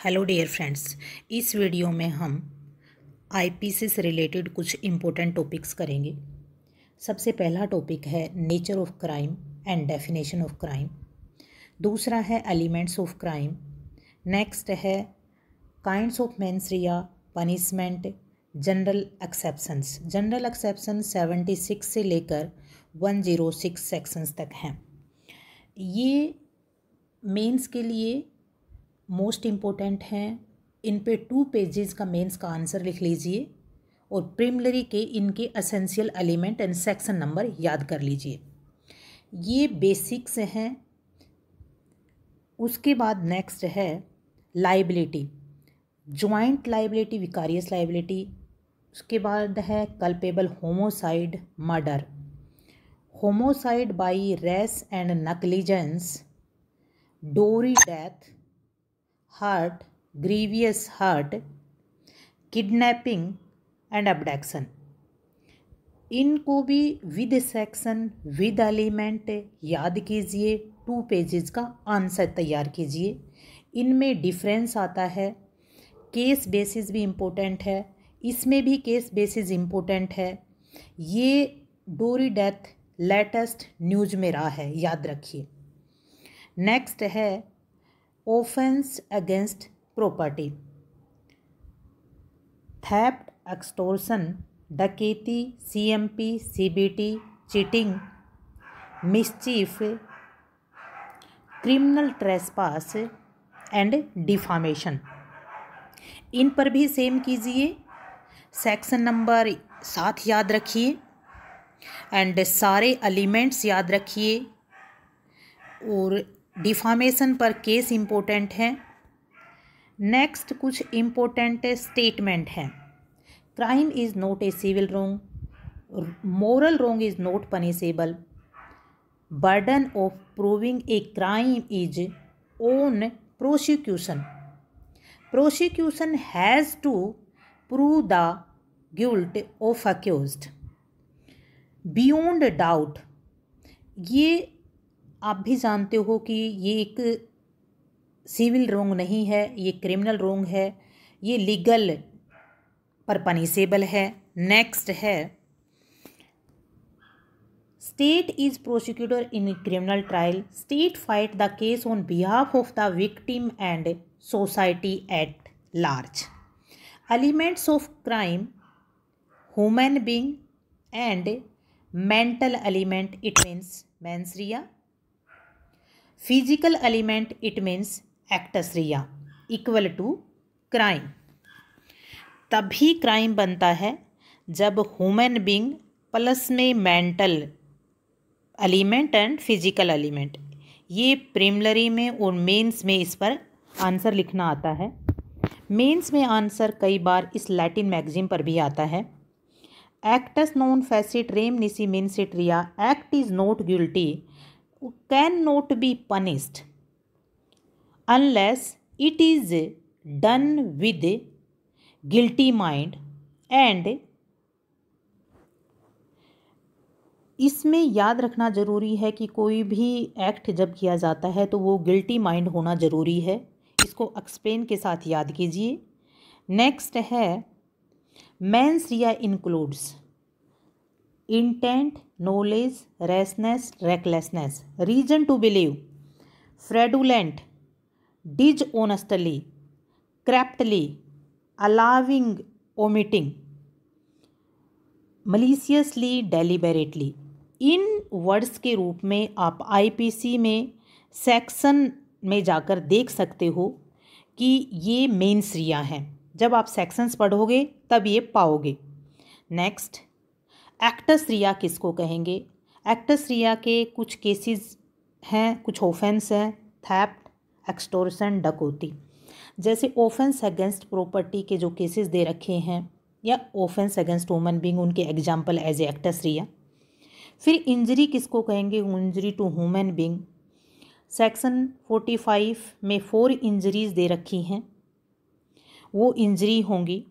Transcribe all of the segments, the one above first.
Hello dear friends. इस video में हम आईपीसी से रिलेटेड कुछ इम्पोर्टेंट टॉपिक्स करेंगे। सबसे पहला टॉपिक है nature of crime and definition of crime. दूसरा है एलिमेंट्स ऑफ क्राइम। नेक्स्ट है kinds of mens rea, punishment, general exceptions. General exception 76 से लेकर 106 सेक्शंस तक हैं। ये मेंस के लिए मोस्ट इम्पोर्टेंट हैं। इन पे 2 पेजेस का मेंस का आंसर लिख लीजिए और प्रीलिमिनरी के इनके essential element and section number याद कर लीजिए। ये बेसिक्स हैं। उसके बाद नेक्स्ट है liability, joint liability, vicarious liability. उसके बाद है culpable homicide, murder, homicide by rash and negligence, dowry death, hurt, grievous hurt, kidnapping and abduction. इनको भी विद सेक्शन विद एलिमेंट याद कीजिए। 2 पेजेस का आंसर तैयार कीजिए। इनमें डिफरेंस आता है। केस बेसिस भी इम्पोर्टेंट है, इसमें भी केस बेसिस इम्पोर्टेंट है। ये डोरी डेथ लेटेस्ट न्यूज में रहा है, याद रखिए। नेक्स्ट है offence against property, theft, extortion, डकैती, CMP, CBT, cheating, mischief, criminal trespass and defamation. इन पर भी सेम कीजिए। सेक्शन नंबर 7 याद रखिए एंड सारे एलिमेंट्स याद रखिए। और डिफामेशन पर केस इम्पोर्टेंट है। नेक्स्ट कुछ इम्पोर्टेंट स्टेटमेंट हैं। Crime is not a civil wrong, moral wrong is not punishable, burden of proving a crime is on prosecution, prosecution has to prove the guilt of accused, beyond doubt. ये आप भी जानते हो कि ये एक civil रोंग नहीं है, ये क्रिमिनल रोंग है, ये लीगल पर पनिशेबल है। नेक्स्ट है state is prosecutor in criminal trial, state fight the case on behalf of the victim and society at large. Elements of crime, human being and mental element, it means mens rea. Physical element, it means actus reus, equal to crime. तभी crime बनता है जब human being plus में mental element and physical element. ये preliminary में और mains में इस पर आंसर लिखना आता है। मेंस में आंसर कई बार इस लैटिन मैगजीन पर भी आता है। एक्टस नॉन फेसिट रेम निसी मिनसिट रिया, act is not guilty can not be punished unless it is done with guilty mind and इसमें याद रखना ज़रूरी है कि कोई भी एक्ट जब किया जाता है तो वो गिल्टी माइंड होना ज़रूरी है। इसको एक्सप्लेन के साथ याद कीजिए। नेक्स्ट है mens rea includes intent, knowledge, rashness, recklessness, reason to believe, fraudulent, dishonestly, craftily, allowing, omitting, maliciously, deliberately। In words के रूप में आप आईपीसी में सेक्शन में जाकर देख सकते हो कि ये मेंस-रिया हैं। जब आप सेक्शंस पढ़ोगे तब ये पाओगे। नेक्स्ट एक्टस-रिया किसको कहेंगे? एक्टस-रिया के कुछ केसेस हैं, कुछ ऑफेंस हैं, थेफ्ट, एक्सटॉर्शन, डकैती। जैसे ऑफेंस अगेंस्ट प्रॉपर्टी के जो केसेस दे रखे हैं या ऑफेंस अगेंस्ट ह्यूमन बीइंग, उनके एग्जांपल एज ए एक्टस-रिया। फिर इंजरी किसको कहेंगे? Injury to human being. Section 45 में 4 इंजरीज दे रखी हैं, वो इंजरी होंगी।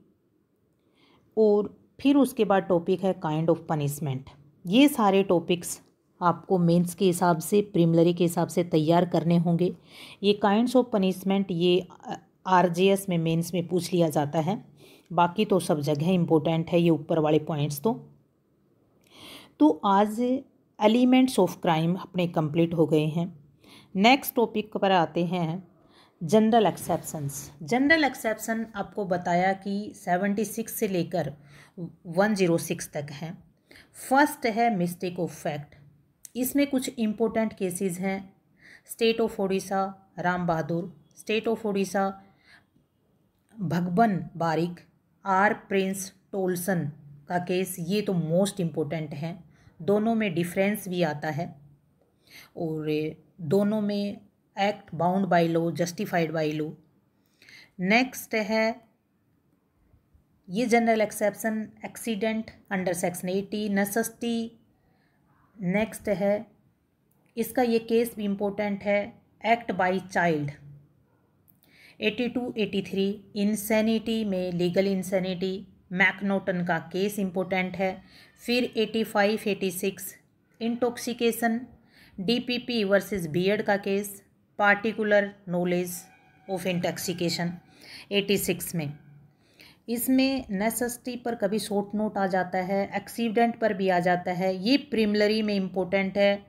और फिर उसके बाद टॉपिक है काइंड ऑफ पनिशमेंट। ये सारे टॉपिक्स आपको मेंस के हिसाब से, प्रीलिमिनरी के हिसाब से तैयार करने होंगे। ये काइंड्स ऑफ पनिशमेंट ये RJS में मेंस में पूछ लिया जाता है, बाकी तो सब जगह इम्पोर्टेंट है ये ऊपर वाले पॉइंट्स। तो आज एलिमेंट्स ऑफ क्राइम अपने कंप्लीट हो गए हैं। नेक्स्ट टॉपिक पर आते हैं, जनरल एक्सेप्शंस। जनरल एक्सेप्शन आपको बताया कि 76 से लेकर 106 तक हैं। फर्स्ट है मिस्टेक ऑफ फैक्ट। इसमें कुछ इम्पोर्टेंट केसेस हैं। State of Odisha Ram Bahadur, state of Odisha Bhagaban Barik, R Prince Tolson का केस, ये तो मोस्ट इम्पोर्टेंट हैं। दोनों में डिफरेंस भी आता है और दोनों में act bound by law, justified by law. Next है ये general exception accident under section 80 necessity. Next है इसका ये केस भी इम्पोर्टेंट है, एक्ट बाय चाइल्ड। 82-83 इंसैनिटी में लीगल इंसैनिटी, मैकनोटन का केस इम्पोर्टेंट है। फिर 85-86 इंटॉक्सिकेशन, DPP वर्सेस बियर्ड का case, particular knowledge of intoxication 86 में। इसमें नेसेसिटी पर कभी शॉर्ट नोट आ जाता है, एक्सीडेंट पर भी आ जाता है। ये प्रिमिलरी में इम्पोर्टेंट है।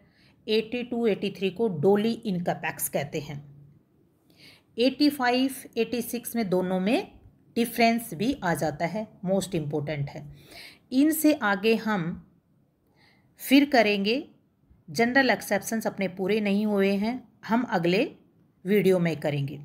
82-83 को डोली इनकैपेक्स कहते हैं। 85-86 में दोनों में डिफरेंस भी आ जाता है, मोस्ट इम्पोर्टेंट है। इनसे आगे हम फिर करेंगे। जनरल एक्सेप्शंस अपने पूरे नहीं हुए हैं, हम अगले वीडियो में करेंगे।